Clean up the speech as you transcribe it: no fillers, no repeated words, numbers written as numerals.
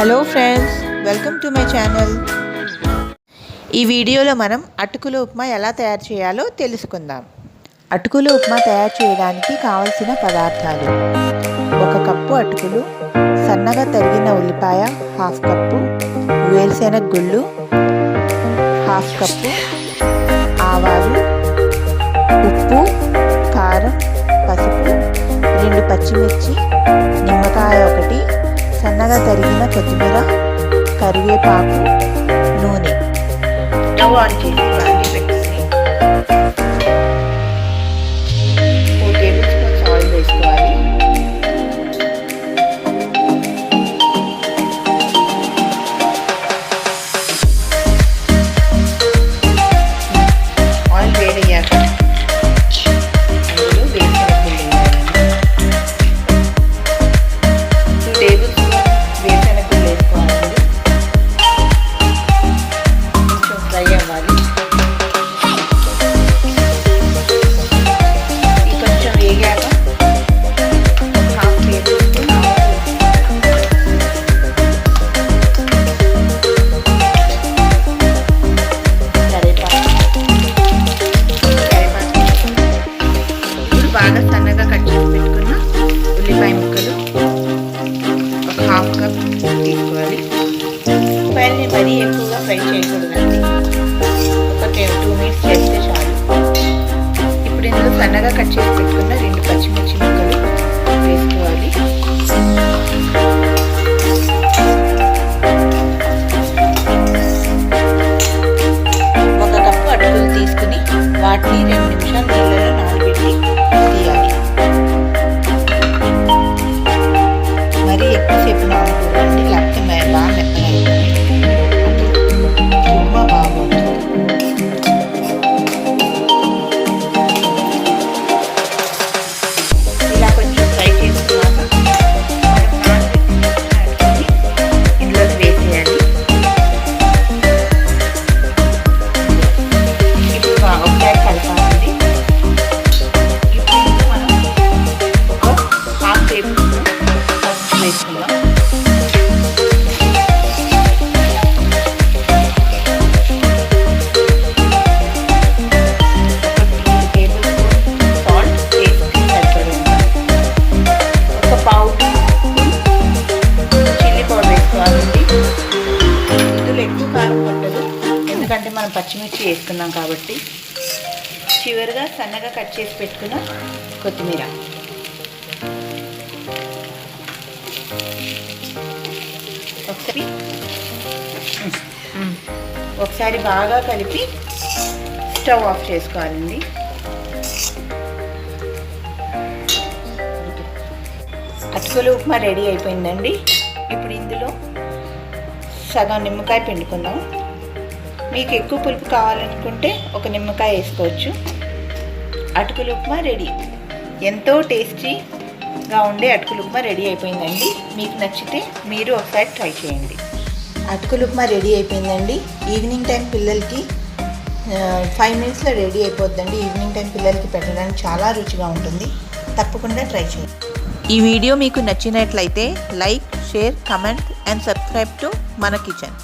Hello friends, welcome to my channel. ఈ వీడియోలో మనం అటుకుల ఉప్మా ఎలా తయారు చేయాలో తెలుసుకుందాం. అటుకుల ఉప్మా తయారు చేయడానికి కావలసిన పదార్థాలు: 1 కప్పు అటుకులు, సన్నగా తరిగిన ఉల్లిపాయ ½ కప్పు, వేరుశెనగ గుళ్ళు ½ కప్పు, ఆవాలు, ఉప్పు, కారం, పసుపు, 2 పచ్చిమిర్చి, నిమ్మకాయ 1, సన్నగా తరిగిన కొత్తిమీర, కరివేపాకు, నూనె. స్టవ్ ఆన్ చేసి బాండీ పెట్టుకుని 4 టేబుల్ స్పూన్స్ ఆయిల్ వేసుకోవాలి. ఆయిల్ వేడయ్యాక అందులో వేరుశెనగ గుళ్ళు వేయాలండి. 2 టేబుల్ వేరుశెనగ గుళ్ళు వేసుకోవాలండి. కొంచెం ఫ్రై అవ్వాలి. ఇది కొంచెం వేగాక 1/2 టేబుల్ స్పూన్ ఇప్పుడు బాగా సన్నగా కట్ చేసి పెట్టుకున్న ఉల్లిపాయ ముక్కలు 1/2 కప్ తీసుకోవాలి. ఉల్లిపాయల్ని మరీ ఎక్కువగా ఫ్రై చేయకూడదండి, ఒక 2 మినిట్స్ చేస్తే చాలు. ఇప్పుడు ఇందులో సన్నగా కట్ చేసి పెట్టుకున్న 2 పచ్చిమిర్చి ముక్కలు వేసుకోవాలి. ఒక కప్పు అటుకులు తీసుకుని వాటిని 2 నిమిషాలు నీళ్ళలో నానబెట్టి తీయాలి. మరీ ఎక్కువసేపు నానకూడదండి, లేకపోతే బాగా మెత్తగా అయిపోతుంది. ఉప్మా బాగుంటుంది. ఇలా కొంచెం ఫ్రై చేసుకున్నాక మనం నానబెట్టి ఇందులోకి వేసేయాలి. ఇప్పుడు ఒకసారి కలపాలండి. ఇప్పుడు ఇందులో మనం ఒక 1/2 టేబుల్ స్పూన్ పసుపు వేసుకుందాం. ఎక్కువ కారం పట్టదు, ఎందుకంటే మనం పచ్చిమిర్చి వేసుకున్నాం కాబట్టి. చివరిగా సన్నగా కట్ చేసి పెట్టుకున్న కొత్తిమీర. ఒకసారి బాగా కలిపి స్టవ్ ఆఫ్ చేసుకోవాలండి. అటుకుల ఉప్మా రెడీ అయిపోయిందండి. ఇప్పుడు ఇందులో సగం నిమ్మకాయ పిండుకుందాం. మీకు ఎక్కువ పులుపు కావాలనుకుంటే 1 నిమ్మకాయ వేసుకోవచ్చు. అటుకుల ఉప్మా రెడీ. ఎంతో టేస్టీగా ఉండే అటుకుల ఉప్మా రెడీ అయిపోయిందండి. మీకు నచ్చితే మీరు ఒకసారి ట్రై చేయండి. అటుకుల ఉప్మా రెడీ అయిపోయిందండి. ఈవినింగ్ టైం పిల్లలకి 5 మినిట్స్లో రెడీ అయిపోద్దండి. ఈవినింగ్ టైం పిల్లలకి పెట్టడానికి చాలా రుచిగా ఉంటుంది. తప్పకుండా ట్రై చేయండి. ఈ వీడియో మీకు నచ్చినట్లయితే like, share, comment and subscribe to మన కిచెన్.